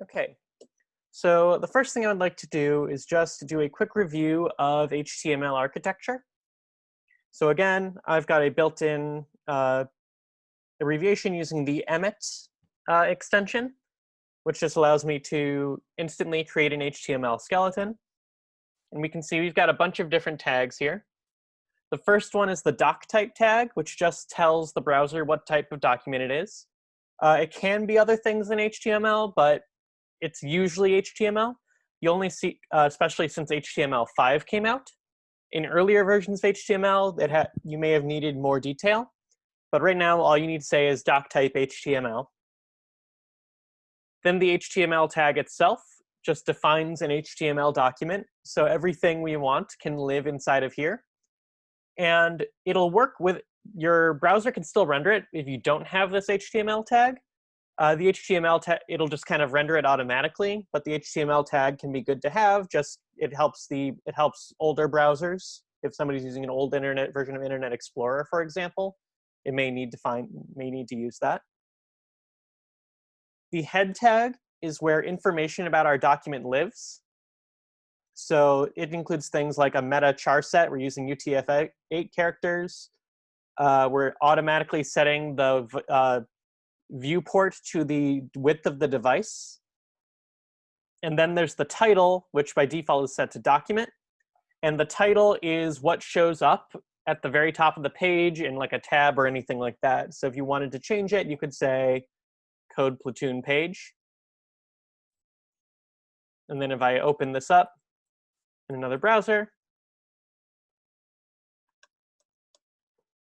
Okay, so the first thing I would like to do is just do a quick review of HTML architecture. So again, I've got a built-in abbreviation using the Emmet extension, which just allows me to instantly create an HTML skeleton. And we can see we've got a bunch of different tags here. The first one is the doc type tag, which just tells the browser what type of document it is. It can be other things than HTML, but it's usually HTML. You only see, especially since HTML5 came out. In earlier versions of HTML, you may have needed more detail. But right now, all you need to say is doc type HTML. Then the HTML tag itself just defines an HTML document. So everything we want can live inside of here. And it'll work with, your browser can still render it if you don't have this HTML tag. The HTML tag, it'll just kind of render it automatically, but the HTML tag can be good to have. Just it helps older browsers. If somebody's using an old internet version of Internet Explorer, for example, it may need to use that. The head tag is where information about our document lives. So it includes things like a meta char set. We're using UTF-8 characters. We're automatically setting the viewport to the width of the device. And then there's the title, which by default is set to document. And the title is what shows up at the very top of the page in like a tab or anything like that. So if you wanted to change it, you could say code Platoon page. And then if I open this up in another browser,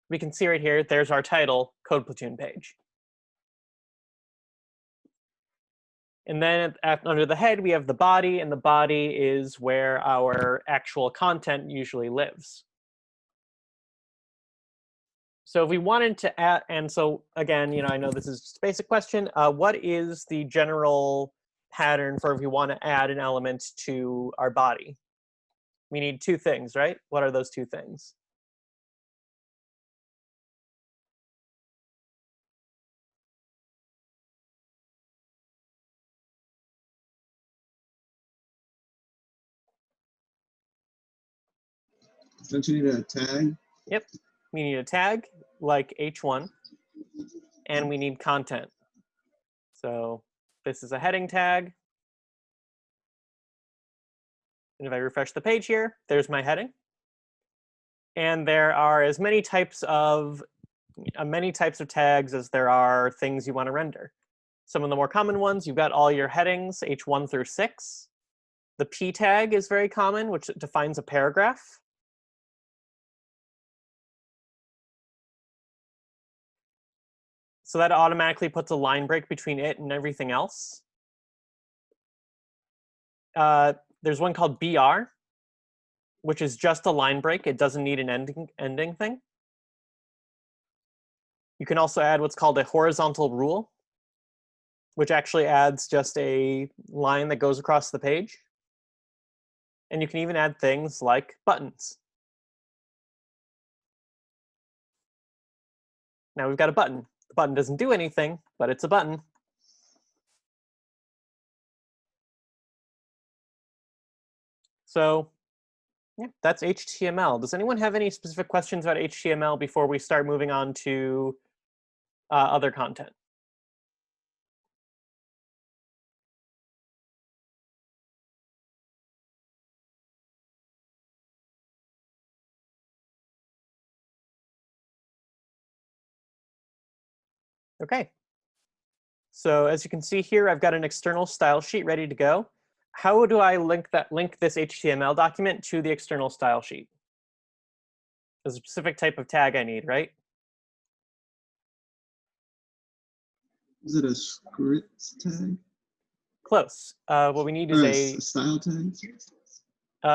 we can see right here, there's our title, code Platoon page. And then under the head, we have the body, and the body is where our actual content usually lives. So if we wanted to add, and so again, I know this is just a basic question. What is the general pattern for if we want to add an element to our body? We need two things, right? What are those two things? Don't you need a tag? Yep, we need a tag like h1, and we need content. So this is a heading tag. And if I refresh the page here, there's my heading. And there are as many types of tags as there are things you want to render. Some of the more common ones, you've got all your headings, h1 through 6. The p tag is very common, which defines a paragraph. So that automatically puts a line break between it and everything else. There's one called br, which is just a line break. It doesn't need an ending thing. You can also add what's called a horizontal rule, which actually adds just a line that goes across the page. And you can even add things like buttons. Now we've got a button. The button doesn't do anything, but it's a button. So yeah, that's HTML. Does anyone have any specific questions about HTML before we start moving on to other content? Okay. So as you can see here, I've got an external style sheet ready to go. How do I link this HTML document to the external style sheet? There's a specific type of tag I need, right? Is it a script tag? Close. What we need is a style tag.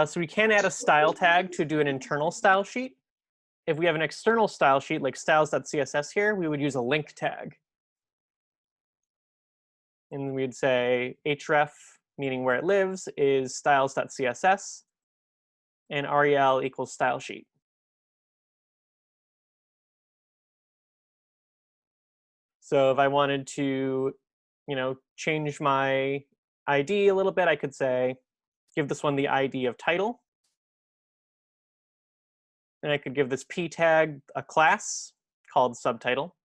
So we can add a style tag to do an internal style sheet. If we have an external style sheet like styles.css here, we would use a link tag. And we'd say href, meaning where it lives, is styles.css, and rel equals style sheet. So if I wanted to, change my ID a little bit, I could say, give this one the ID of title. And I could give this p tag a class called subtitle.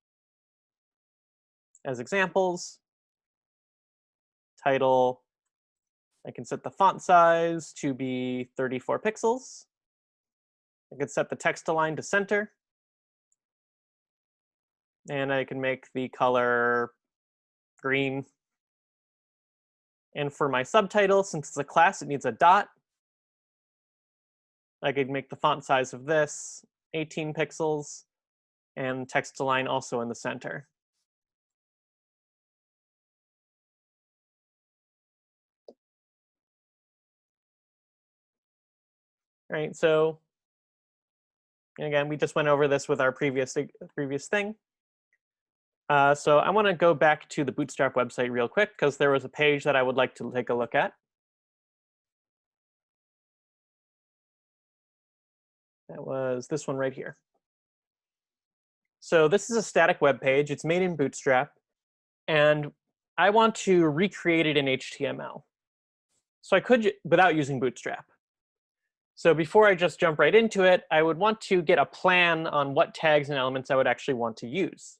As examples, title, I can set the font size to be 34 pixels. I could set the text align to center. And I can make the color green. And for my subtitle, since it's a class, it needs a dot. I could make the font size of this 18 pixels and text align also in the center. Right, so again, we just went over this with our previous thing. So I want to go back to the Bootstrap website real quick because there was a page that I would like to take a look at. That was this one right here. So this is a static web page. It's made in Bootstrap, and I want to recreate it in HTML. So I could, without using Bootstrap. So before I just jump right into it, I would want to get a plan on what tags and elements I would actually want to use.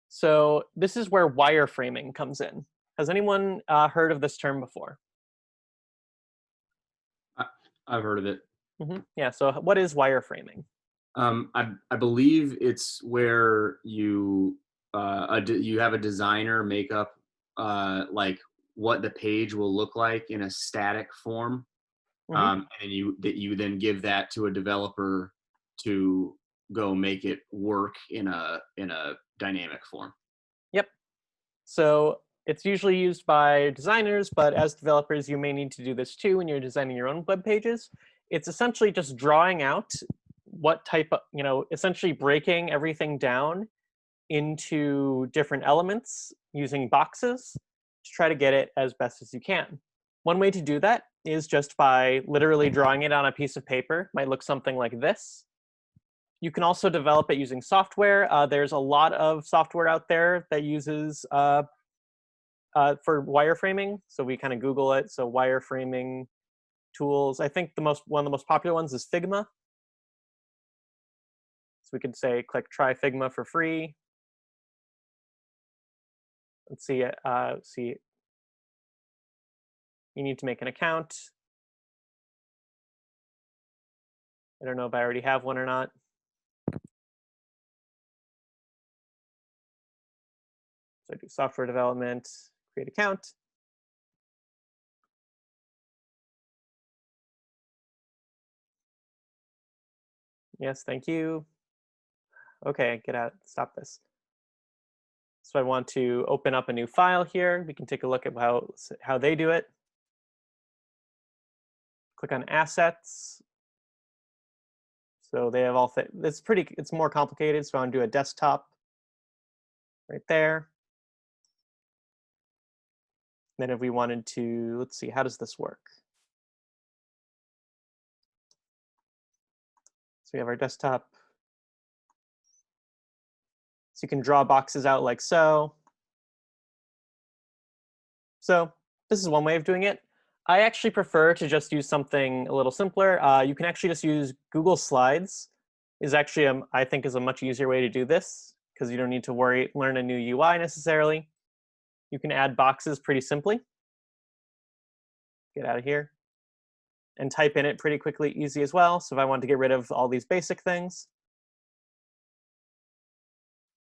So this is where wireframing comes in. Has anyone heard of this term before? I've heard of it. Yeah, so what is wireframing? I believe it's where you have a designer make up like what the page will look like in a static form, and you then give that to a developer to go make it work in a dynamic form. Yep. So it's usually used by designers, but as developers, you may need to do this too when you're designing your own web pages. It's essentially just drawing out what type of, essentially breaking everything down into different elements using boxes to try to get it as best as you can. One way to do that is just by literally drawing it on a piece of paper. It might look something like this. You can also develop it using software. There's a lot of software out there that uses for wireframing. So we kind of Google it. So wireframing tools. I think one of the most popular ones is Figma. So we could say click try Figma for free. Let's see. You need to make an account. I don't know if I already have one or not. So I do software development, create account. Yes, thank you. Okay, get out, stop this. So I want to open up a new file here. We can take a look at how they do it. Click on assets. So they have all, it's more complicated. So I want to do a desktop right there. Then if we wanted to, let's see, how does this work? So we have our desktop. So you can draw boxes out like so. So this is one way of doing it. I actually prefer to just use something a little simpler. You can actually just use Google Slides. Is actually, I think, is a much easier way to do this because you don't need to learn a new UI necessarily. You can add boxes pretty simply. Get out of here. And type in it pretty quickly, easy as well. So if I want to get rid of all these basic things.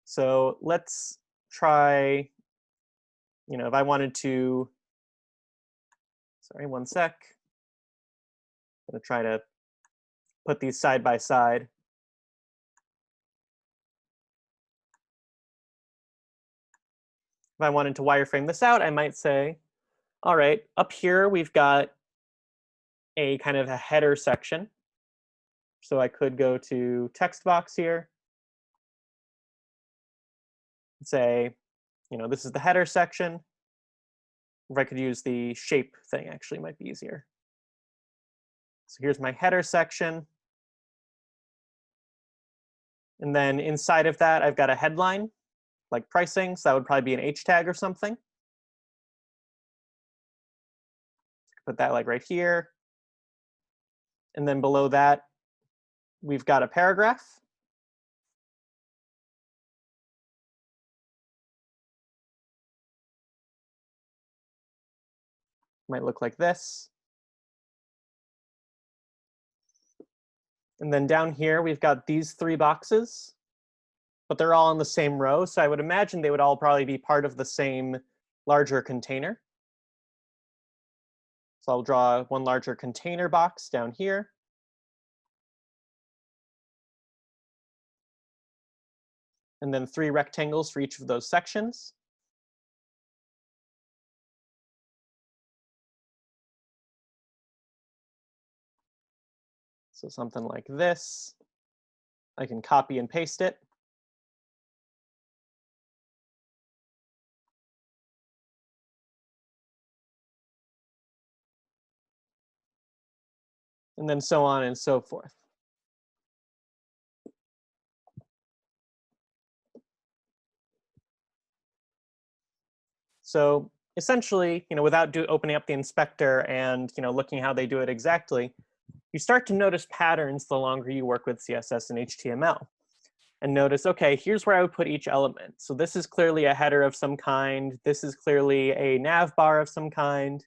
So let's try, if I wanted to, sorry, one sec. I'm going to try to put these side by side. If I wanted to wireframe this out, I might say, all right, up here we've got a kind of a header section. So I could go to text box here and say, this is the header section. If I could use the shape thing, actually might be easier. So here's my header section. And then inside of that, I've got a headline, like pricing. So that would probably be an H tag or something. put that like right here. And then below that, we've got a paragraph. Might look like this. And then down here, we've got these 3 boxes, but they're all in the same row. So I would imagine they would all probably be part of the same larger container. So I'll draw one larger container box down here. And then 3 rectangles for each of those sections. So something like this. I can copy and paste it. And then so on and so forth. So essentially, without opening up the inspector and looking how they do it exactly, you start to notice patterns the longer you work with CSS and HTML. And notice, okay, here's where I would put each element. So this is clearly a header of some kind. This is clearly a nav bar of some kind.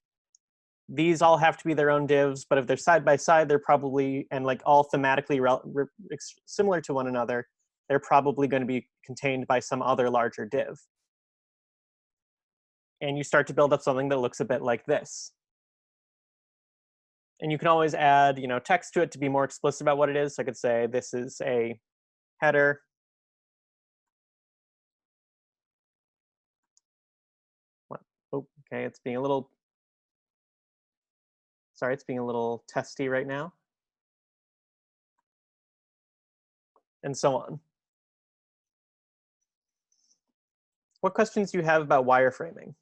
These all have to be their own divs, but if they're side by side, they're probably, and like all thematically similar to one another, they're probably going to be contained by some other larger div. And you start to build up something that looks a bit like this. And you can always add, text to it to be more explicit about what it is. So I could say this is a header. Oh, okay, it's being a little, sorry, it's being a little testy right now. And so on. What questions do you have about wireframing?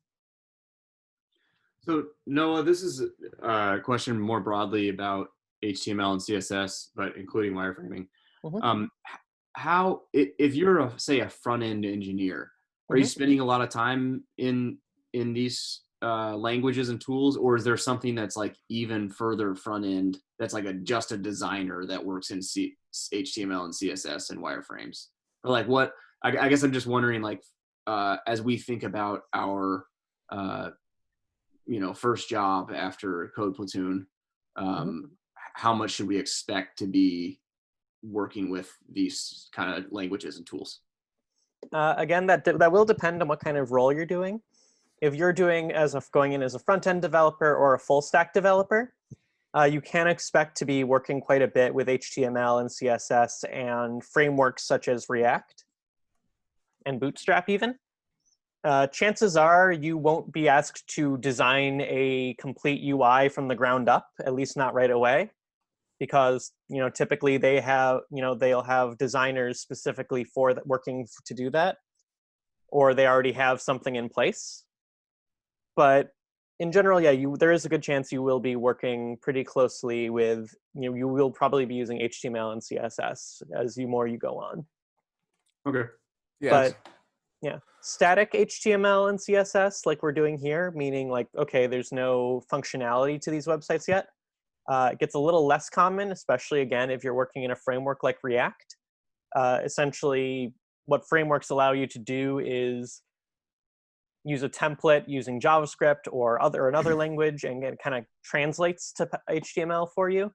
So Noah, this is a question more broadly about HTML and CSS, but including wireframing. Mm-hmm. How, if you're say a front-end engineer, are you spending a lot of time in these languages and tools, or is there something that's like even further front end that's like just a designer that works in HTML and CSS and wireframes? Or like what? I guess I'm just wondering, like as we think about our first job after Code Platoon, how much should we expect to be working with these kind of languages and tools? Again, that will depend on what kind of role you're doing. If you're doing going in as a front-end developer or a full-stack developer, you can expect to be working quite a bit with HTML and CSS and frameworks such as React and Bootstrap even. Chances are you won't be asked to design a complete UI from the ground up, at least not right away, because typically they have they'll have designers specifically for that working to do that, or they already have something in place. But in general, yeah, there is a good chance you will be working pretty closely with, you will probably be using HTML and CSS as more you go on. Okay. Yeah. But yeah, static HTML and CSS like we're doing here, meaning like, okay, there's no functionality to these websites yet. It gets a little less common, especially again, if you're working in a framework like React. Essentially, what frameworks allow you to do is use a template using JavaScript or another language, and it kind of translates to HTML for you.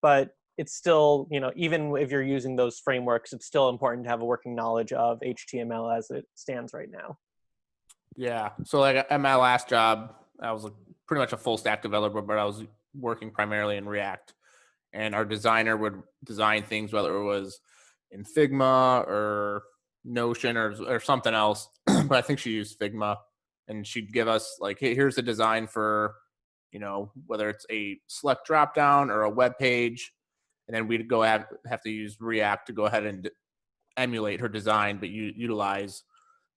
But it's still, even if you're using those frameworks, it's still important to have a working knowledge of HTML as it stands right now. Yeah. So like at my last job, I was pretty much a full stack developer, but I was working primarily in React. And our designer would design things, whether it was in Figma or Notion or something else. But I think she used Figma, and she'd give us like, hey, here's the design for, whether it's a select dropdown or a web page. And then we'd have to use React to go ahead and emulate her design, but utilize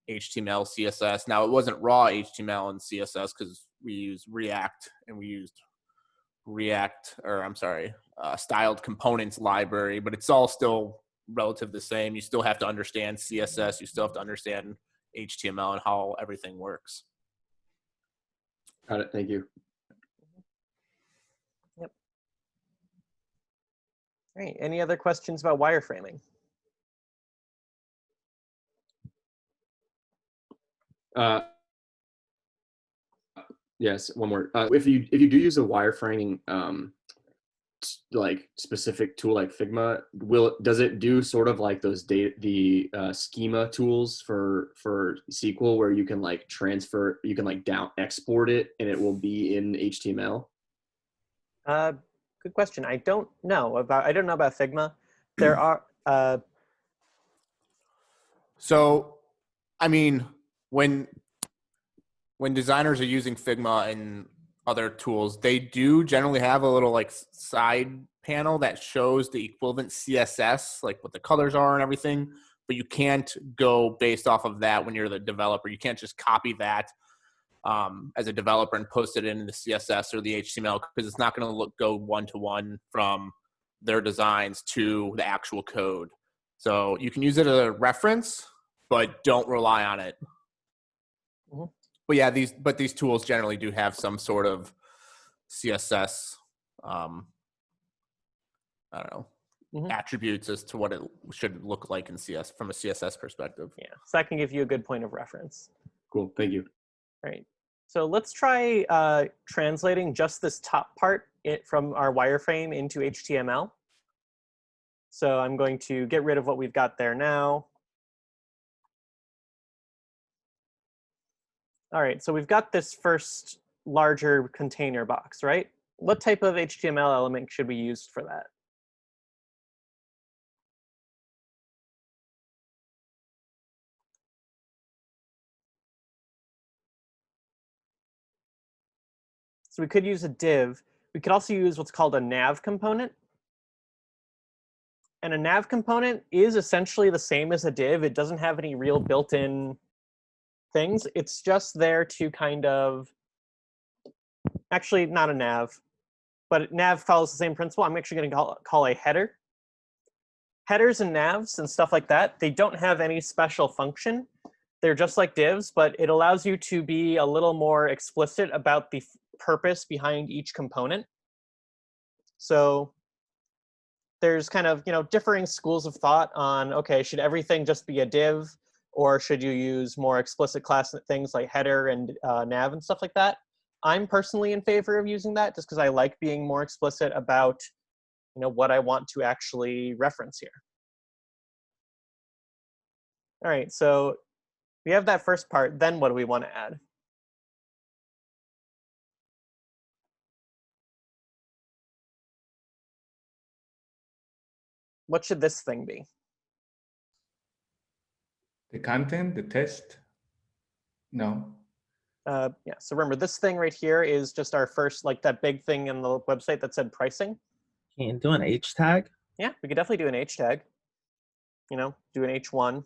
HTML, CSS. Now, it wasn't raw HTML and CSS because we used React, and we used styled components library, but it's all still relative the same. You still have to understand CSS. You still have to understand HTML and how everything works. Got it. Thank you. All right, any other questions about wireframing? Yes, one more. If you do use a wireframing like specific tool like Figma, does it do sort of like those the schema tools for SQL where you can like transfer, you can like export it and it will be in HTML? Good question. I don't know about Figma. There are So, I mean, when designers are using Figma and other tools, they do generally have a little like side panel that shows the equivalent CSS, like what the colors are and everything. But you can't go based off of that when you're the developer. You can't just copy that as a developer and post it in the CSS or the HTML, because it's not going to go one-to-one from their designs to the actual code. So you can use it as a reference, but don't rely on it. Mm-hmm. But yeah, these tools generally do have some sort of CSS, I don't know, Mm-hmm. attributes as to what it should look like in CS from a CSS perspective. Yeah, so that can give you a good point of reference. Cool, thank you. All right, so let's try translating just this top part from our wireframe into HTML. So I'm going to get rid of what we've got there now. All right, so we've got this first larger container box, right? What type of HTML element should we use for that? So we could use a div. We could also use what's called a nav component. And a nav component is essentially the same as a div. It doesn't have any real built-in things. It's just there to kind of, actually not a nav, but nav follows the same principle. I'm actually going to call a header. Headers and navs and stuff like that, they don't have any special function. They're just like divs, but it allows you to be a little more explicit about the purpose behind each component. So there's kind of, differing schools of thought on, okay, should everything just be a div, or should you use more explicit class things like header and nav and stuff like that? I'm personally in favor of using that just because I like being more explicit about, what I want to actually reference here. All right, so we have that first part. Then what do we want to add? What should this thing be? The content, the test? No. Yeah, so remember, this thing right here is just our first, like that big thing in the website that said pricing. Can you do an H tag? Yeah, we could definitely do an H tag. Do an H1.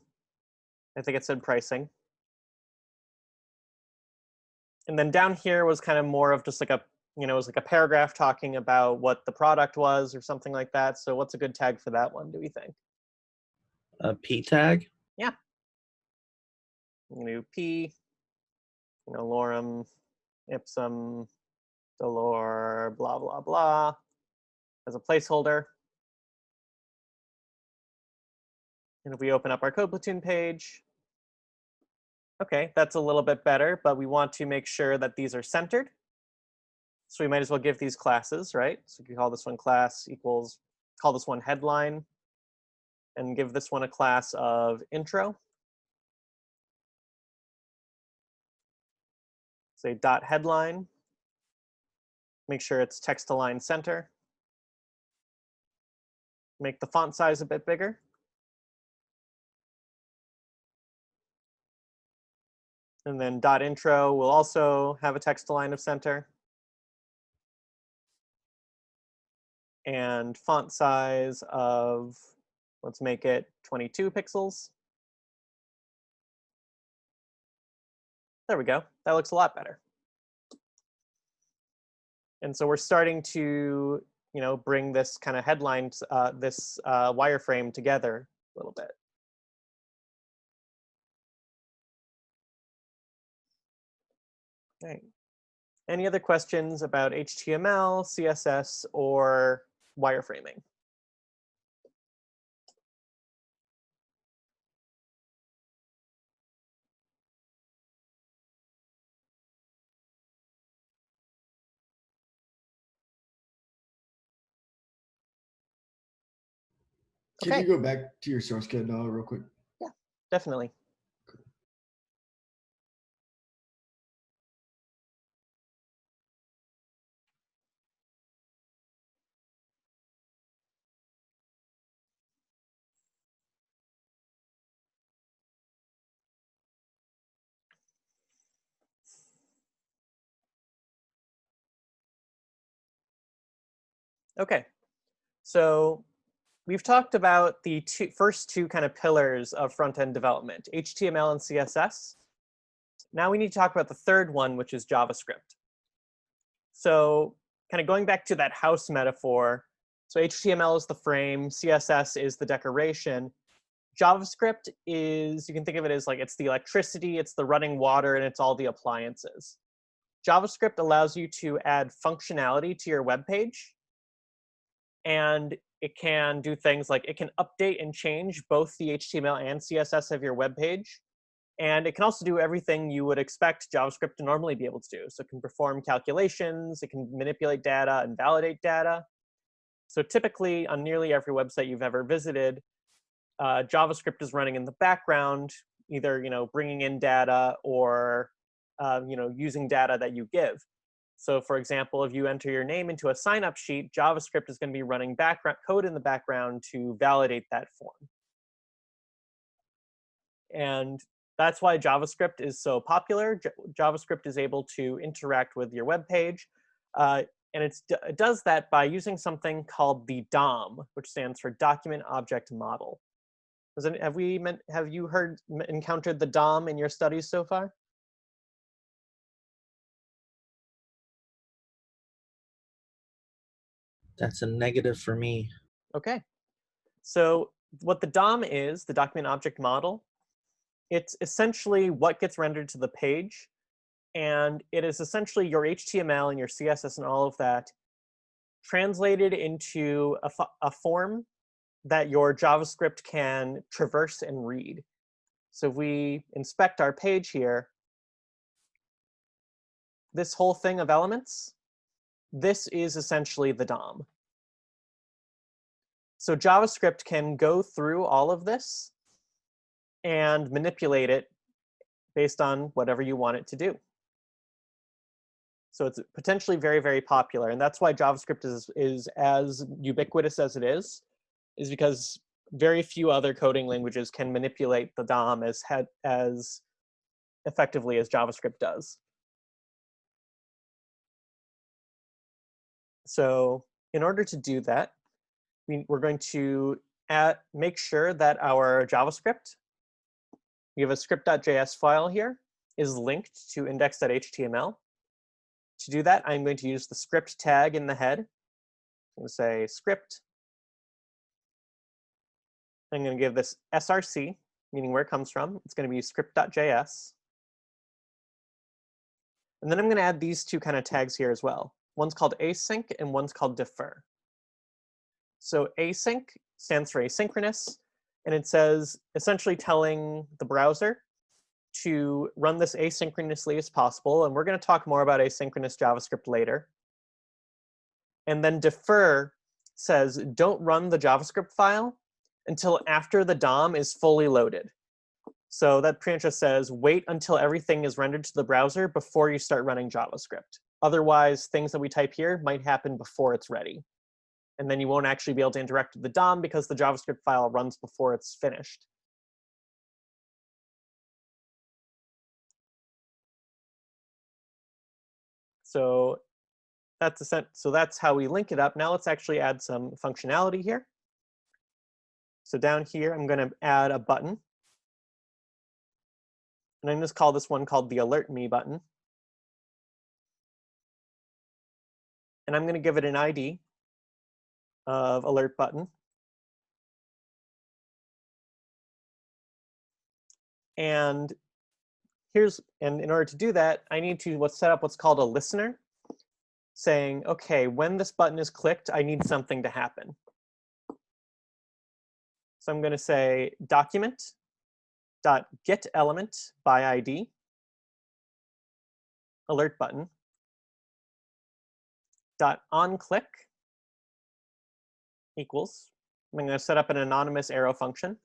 I think it said pricing. And then down here was kind of more of just like a, it was like a paragraph talking about what the product was or something like that. So what's a good tag for that one, do we think? A P tag? Yeah. I'm going to do P, lorem, ipsum, dolor, blah, blah, blah, as a placeholder. And if we open up our code Platoon page, okay, that's a little bit better, but we want to make sure that these are centered. So we might as well give these classes, right? So we can call this one class equals, call this one headline, and give this one a class of intro. Say dot headline. Make sure it's text align center. Make the font size a bit bigger. And then dot intro will also have a text align of center. And font size of, let's make it 22 pixels. There we go. That looks a lot better. And so we're starting to, bring this kind of headline, this wireframe together a little bit. All right. Any other questions about HTML, CSS, or wireframing? Can Okay. you go back to your source code now real quick? Definitely. Okay. So we've talked about the first two kind of pillars of front-end development, HTML and CSS. Now we need to talk about the third one, which is JavaScript. So kind of going back to that house metaphor, so HTML is the frame, CSS is the decoration. JavaScript is, you can think of it as like it's the electricity, it's the running water, and it's all the appliances. JavaScript allows you to add functionality to your web page, and it can do things like it can update and change both the HTML and CSS of your web page. And it can also do everything you would expect JavaScript to normally be able to do. So it can perform calculations, it can manipulate data and validate data. So typically on nearly every website you've ever visited, JavaScript is running in the background, either bringing in data or using data that you give. So for example, if you enter your name into a sign-up sheet, JavaScript is going to be running background code in the background to validate that form. And that's why JavaScript is so popular. JavaScript is able to interact with your web page. And it does that by using something called the DOM, which stands for Document Object Model. Have you encountered the DOM in your studies so far? That's a negative for me. Okay. So what the DOM is, the Document Object Model, it's essentially what gets rendered to the page. And it is essentially your HTML and your CSS and all of that translated into a form that your JavaScript can traverse and read. So if we inspect our page here, this whole thing of elements, this is essentially the DOM. So JavaScript can go through all of this and manipulate it based on whatever you want it to do. So it's potentially very, very popular. And that's why JavaScript is as ubiquitous as it is because very few other coding languages can manipulate the DOM as effectively as JavaScript does. So in order to do that, we're going to make sure that our JavaScript, we have a script.js file here, is linked to index.html. To do that, I'm going to use the script tag in the head. I'm going to say script. I'm going to give this src, meaning where it comes from. It's going to be script.js. And then I'm going to add these two kind of tags here as well. One's called async and one's called defer. So async stands for asynchronous, and it says essentially telling the browser to run this asynchronously as possible. And we're going to talk more about asynchronous JavaScript later. And then defer says don't run the JavaScript file until after the DOM is fully loaded. So that pretty much just says wait until everything is rendered to the browser before you start running JavaScript. Otherwise, things that we type here might happen before it's ready. And then you won't actually be able to interact with the DOM because the JavaScript file runs before it's finished. So that's how we link it up. Now let's actually add some functionality here. So down here, I'm going to add a button. And I'm going to call this one called the Alert Me button. And I'm going to give it an ID of alert button. And in order to do that, I need to set up what's called a listener, saying, okay, when this button is clicked, I need something to happen. So I'm going to say document.getElement by ID, alert button, .onClick equals I'm going to set up an anonymous arrow function.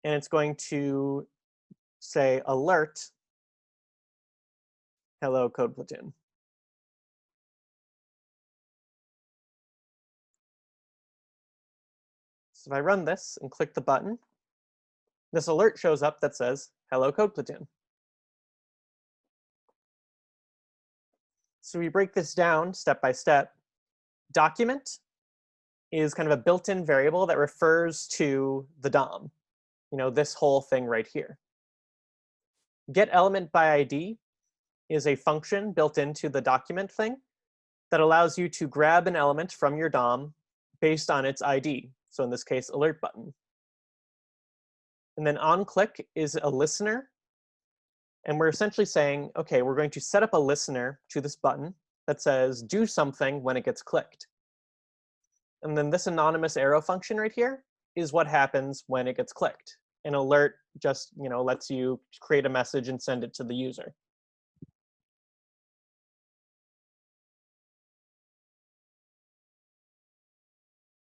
And it's going to say alert hello code platoon. So if I run this and click the button, this alert shows up that says hello code platoon. So we break this down step by step. Document is kind of a built-in variable that refers to the DOM, this whole thing right here. Get element by ID is a function built into the document thing that allows you to grab an element from your DOM based on its ID. So in this case, alert button. And then onClick is a listener. And we're essentially saying, okay, we're going to set up a listener to this button that says do something when it gets clicked. And then this anonymous arrow function right here is what happens when it gets clicked. An alert just lets you create a message and send it to the user.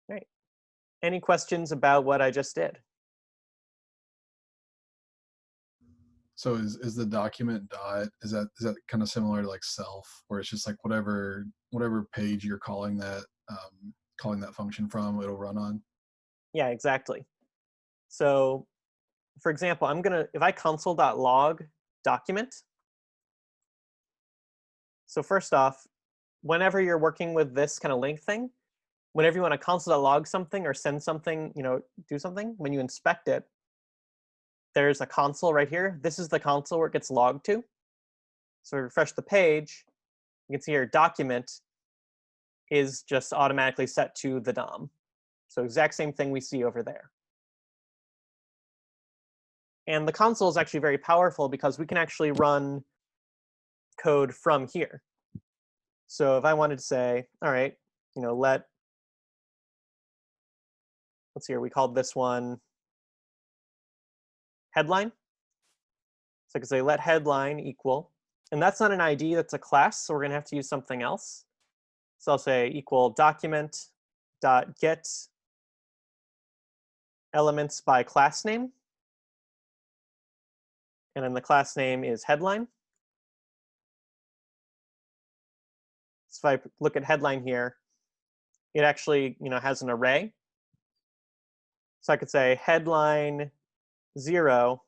All right. Any questions about what I just did? So is the document dot, is that kind of similar to like self, where it's just like whatever page you're calling that function from, it'll run on? Yeah, exactly. So for example, if I console.log document. So first off, whenever you're working with this kind of link thing, whenever you want to console.log something or send something, do something, when you inspect it, there's a console right here. This is the console where it gets logged to. So refresh the page, you can see here document is just automatically set to the DOM. So exact same thing we see over there. And the console is actually very powerful because we can actually run code from here. So if I wanted to say, all right, let's see here, we called this one headline. So I could say let headline equal, and that's not an ID, that's a class, so we're gonna have to use something else. So I'll say equal document dot get elements by class name. And then the class name is headline. So if I look at headline here, it actually has an array. So I could say headline 0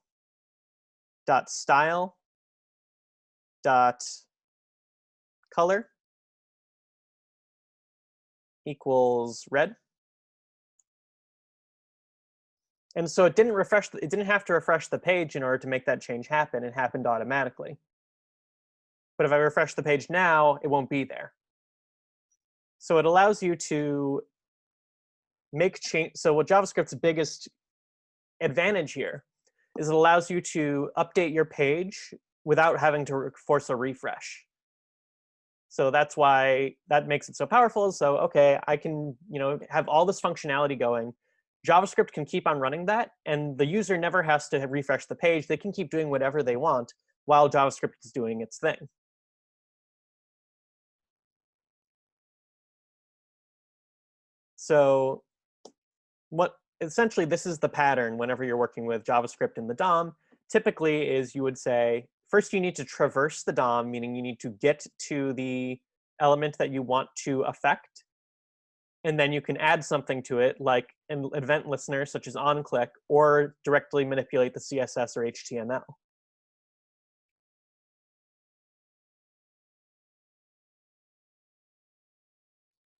dot style dot color equals red. And so it didn't have to refresh the page in order to make that change happen. It happened automatically. But if I refresh the page now, it won't be there. So it allows you to make change. So what JavaScript's biggest advantage here is it allows you to update your page without having to force a refresh. So that's why that makes it so powerful. So okay, I can have all this functionality going. JavaScript can keep on running that, and the user never has to refresh the page. They can keep doing whatever they want while JavaScript is doing its thing. So essentially this is the pattern whenever you're working with JavaScript in the DOM. Typically is you would say, first you need to traverse the DOM, meaning you need to get to the element that you want to affect. And then you can add something to it, like an event listener, such as onClick, or directly manipulate the CSS or HTML.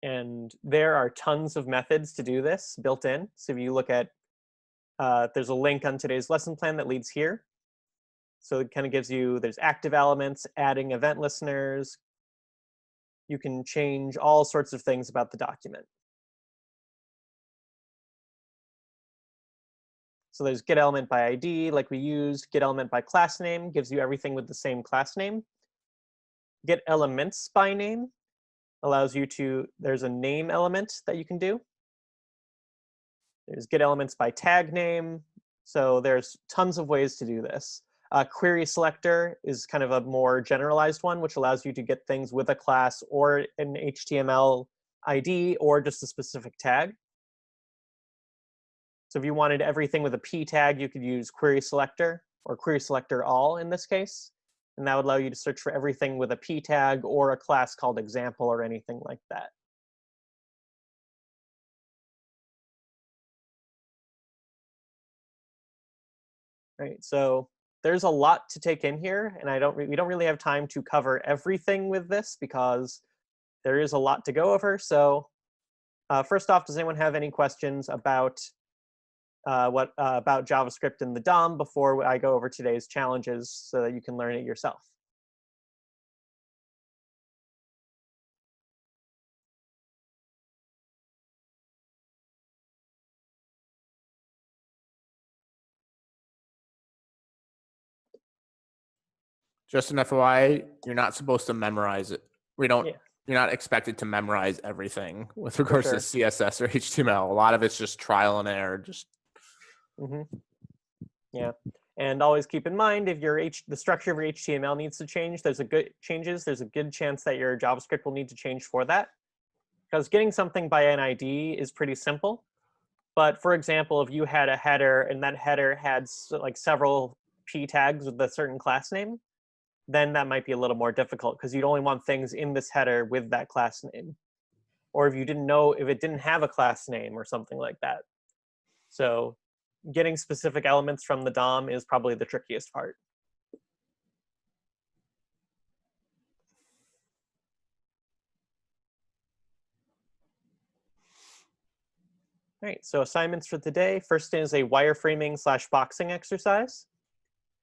And there are tons of methods to do this built in. So if you look at, there's a link on today's lesson plan that leads here. So it kind of gives you, there's active elements, adding event listeners. You can change all sorts of things about the document. So there's get element by ID, like we used. Get element by class name gives you everything with the same class name. Get elements by name allows you to, there's a name element that you can do. There's get elements by tag name. So there's tons of ways to do this. Query selector is kind of a more generalized one, which allows you to get things with a class or an HTML ID or just a specific tag. So if you wanted everything with a P tag, you could use query selector or query selector all in this case. And that would allow you to search for everything with a P tag or a class called example or anything like that. Right, so there's a lot to take in here, and we don't really have time to cover everything with this because there is a lot to go over. So first off, does anyone have any questions about about JavaScript and the DOM before I go over today's challenges so that you can learn it yourself? Just an FYI, you're not supposed to memorize it. We don't. Yeah. You're not expected to memorize everything with regards sure. to CSS or HTML. A lot of it's just trial and error. Just Yeah, and always keep in mind if the structure of your HTML needs to change, there's a good chance that your JavaScript will need to change for that. Because getting something by an ID is pretty simple. But for example, if you had a header and that header had like several P tags with a certain class name, then that might be a little more difficult because you'd only want things in this header with that class name. Or if you didn't know if it didn't have a class name or something like that. So getting specific elements from the DOM is probably the trickiest part. All right, so assignments for today. First is a wireframing / boxing exercise.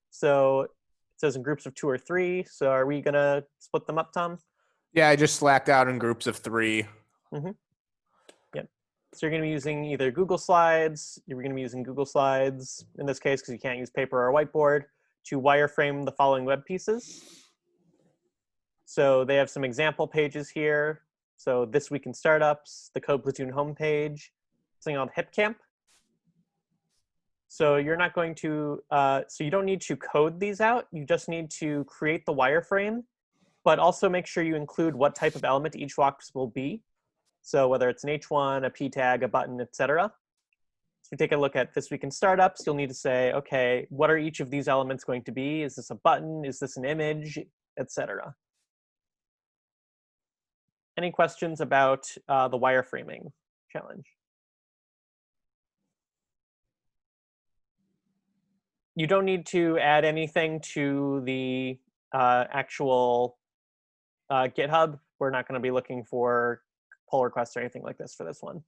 So it says in groups of 2 or 3. So are we gonna split them up, Tom? yeah, I just slacked out in groups of 3. Yep. So you're gonna be using either Google Slides, you're gonna be using Google Slides in this case because you can't use paper or whiteboard, to wireframe the following web pieces. So they have some example pages here. So This Week in Startups, the Code Platoon homepage, something called HipCamp. So you're not going to, so you don't need to code these out. You just need to create the wireframe, but also make sure you include what type of element each box will be. So whether it's an H1, a P tag, a button, etc. So if you take a look at This Week in Startups, you'll need to say, okay, what are each of these elements going to be? Is this a button? Is this an image, etc. Any questions about the wireframing challenge? You don't need to add anything to the actual GitHub. We're not going to be looking for pull requests or anything like this for this one.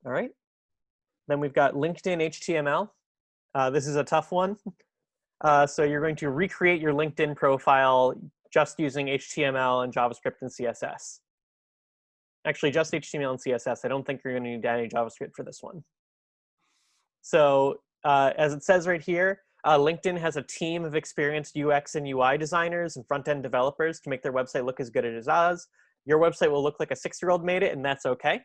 All right. Then we've got LinkedIn HTML. This is a tough one. So you're going to recreate your LinkedIn profile just using HTML and JavaScript and CSS. Actually, just HTML and CSS. I don't think you're going to need any JavaScript for this one. So as it says right here, LinkedIn has a team of experienced UX and UI designers and front-end developers to make their website look as good as ours. Your website will look like a 6-year-old made it, and that's okay.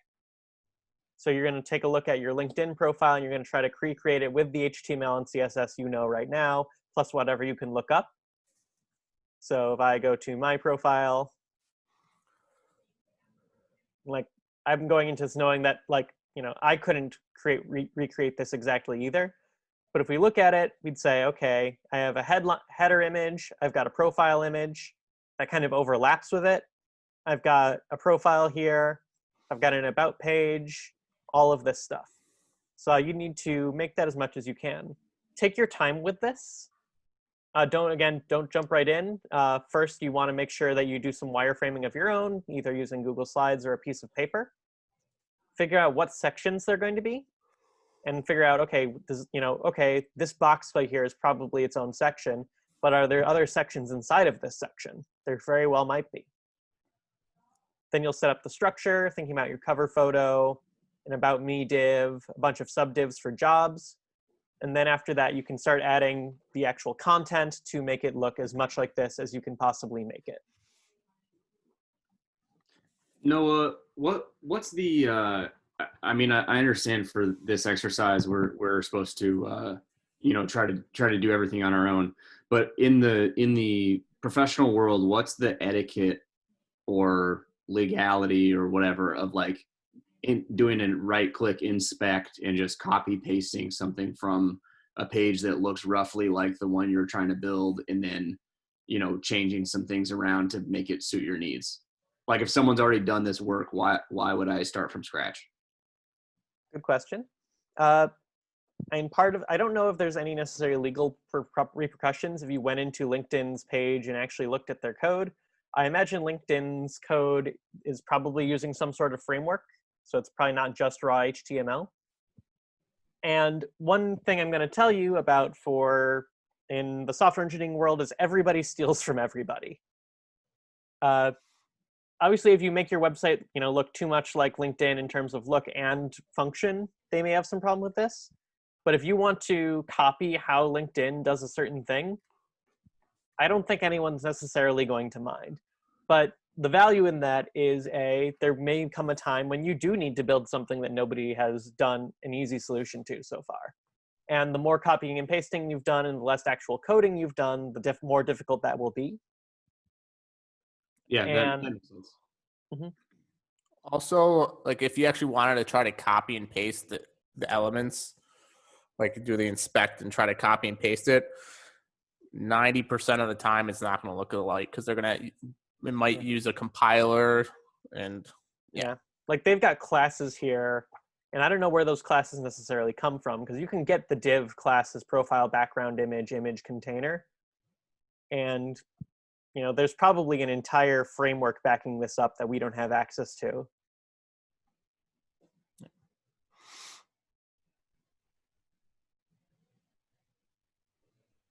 So you're going to take a look at your LinkedIn profile, and you're going to try to recreate it with the HTML and CSS you know right now, plus whatever you can look up. So if I go to my profile, like I'm going into this knowing that, like, you know, I couldn't recreate this exactly either. But if we look at it, we'd say, okay, I have a header image. I've got a profile image that kind of overlaps with it. I've got a profile here. I've got an about page, all of this stuff. So you need to make that as much as you can. Take your time with this. Don't jump right in. First, you want to make sure that you do some wireframing of your own, either using Google Slides or a piece of paper. Figure out what sections they're going to be, and figure out, okay, this box right here is probably its own section, but are there other sections inside of this section? There very well might be. Then you'll set up the structure, thinking about your cover photo, an About Me div, a bunch of subdivs for jobs. And then after that, you can start adding the actual content to make it look as much like this as you can possibly make it. Noah, what's the, I mean, I understand for this exercise, we're supposed to try to do everything on our own. But in the professional world, what's the etiquette or legality or whatever of like doing a right click inspect and just copy pasting something from a page that looks roughly like the one you're trying to build, and then changing some things around to make it suit your needs? Like if someone's already done this work, why would I start from scratch? Good question. And I don't know if there's any necessary legal repercussions if you went into LinkedIn's page and actually looked at their code. I imagine LinkedIn's code is probably using some sort of framework, so it's probably not just raw HTML. And one thing I'm going to tell you about in the software engineering world is everybody steals from everybody. Obviously, if you make your website look too much like LinkedIn in terms of look and function, they may have some problem with this. But if you want to copy how LinkedIn does a certain thing, I don't think anyone's necessarily going to mind. But the value in that is there may come a time when you do need to build something that nobody has done an easy solution to so far. And the more copying and pasting you've done and the less actual coding you've done, the more difficult that will be. Yeah, that makes sense. Mm-hmm. Also, like if you actually wanted to try to copy and paste the elements, like do the inspect and try to copy and paste it, 90% of the time it's not going to look alike because it might use a compiler and yeah. Like they've got classes here, and I don't know where those classes necessarily come from, because you can get the div classes profile, background image, image container, and there's probably an entire framework backing this up that we don't have access to.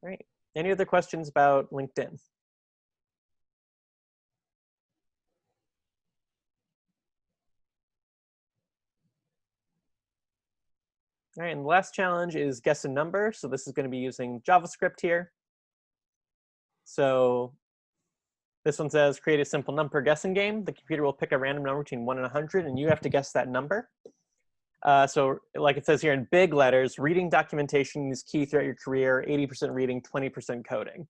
Great. Any other questions about LinkedIn? All right, and the last challenge is guess a number. So this is going to be using JavaScript here. So this one says, create a simple number guessing game. The computer will pick a random number between 1 and 100, and you have to guess that number. So like it says here in big letters, reading documentation is key throughout your career, 80% reading, 20% coding.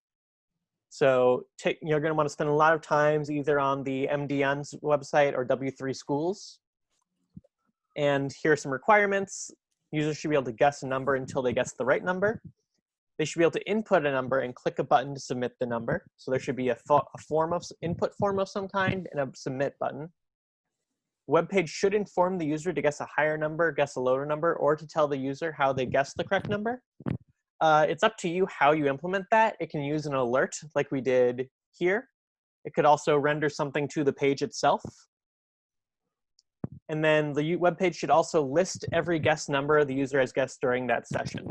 So you're going to want to spend a lot of times either on the MDN's website or W3 Schools. And here are some requirements. Users should be able to guess a number until they guess the right number. They should be able to input a number and click a button to submit the number. So there should be a input form of some kind and a submit button. Web page should inform the user to guess a higher number, guess a lower number, or to tell the user how they guess the correct number. It's up to you how you implement that. It can use an alert like we did here. It could also render something to the page itself. And then the web page should also list every guess number the user has guessed during that session.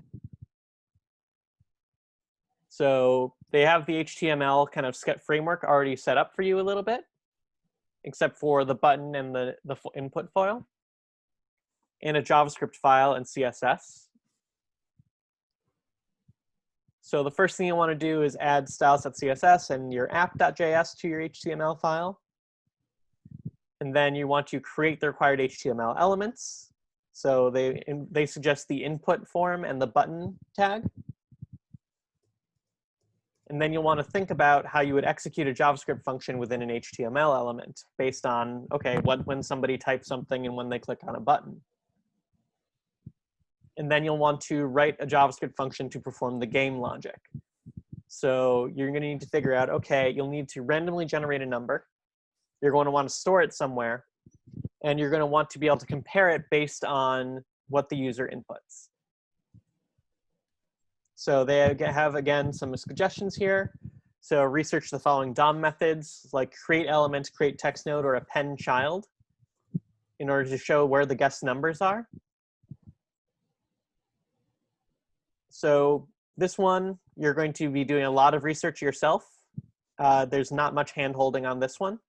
So they have the HTML kind of framework already set up for you a little bit, except for the button and the input file, and a JavaScript file and CSS. So the first thing you want to do is add styles.css and your app.js to your HTML file. And then you want to create the required HTML elements. So they suggest the input form and the button tag. And then you'll want to think about how you would execute a JavaScript function within an HTML element based on, okay, when somebody types something and when they click on a button. And then you'll want to write a JavaScript function to perform the game logic. So you're going to need to figure out, okay, you'll need to randomly generate a number. You're going to want to store it somewhere. And you're going to want to be able to compare it based on what the user inputs. So they have, again, some suggestions here. So research the following DOM methods, like create element, create text node, or append child, in order to show where the guessed numbers are. So this one, you're going to be doing a lot of research yourself. There's not much hand-holding on this one.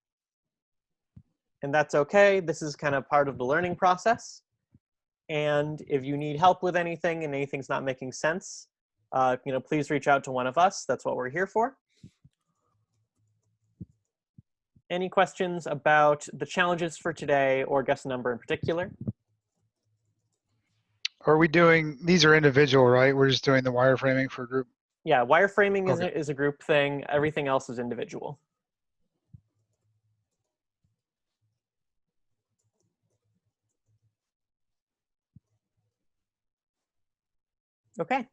And that's okay. This is kind of part of the learning process. And if you need help with anything and anything's not making sense, please reach out to one of us. That's what we're here for. Any questions about the challenges for today or guess number in particular? Are we doing, these are individual, right? We're just doing the wireframing for group. Yeah, wireframing Okay. is a group thing. Everything else is individual. Okay.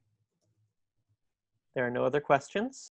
There are no other questions.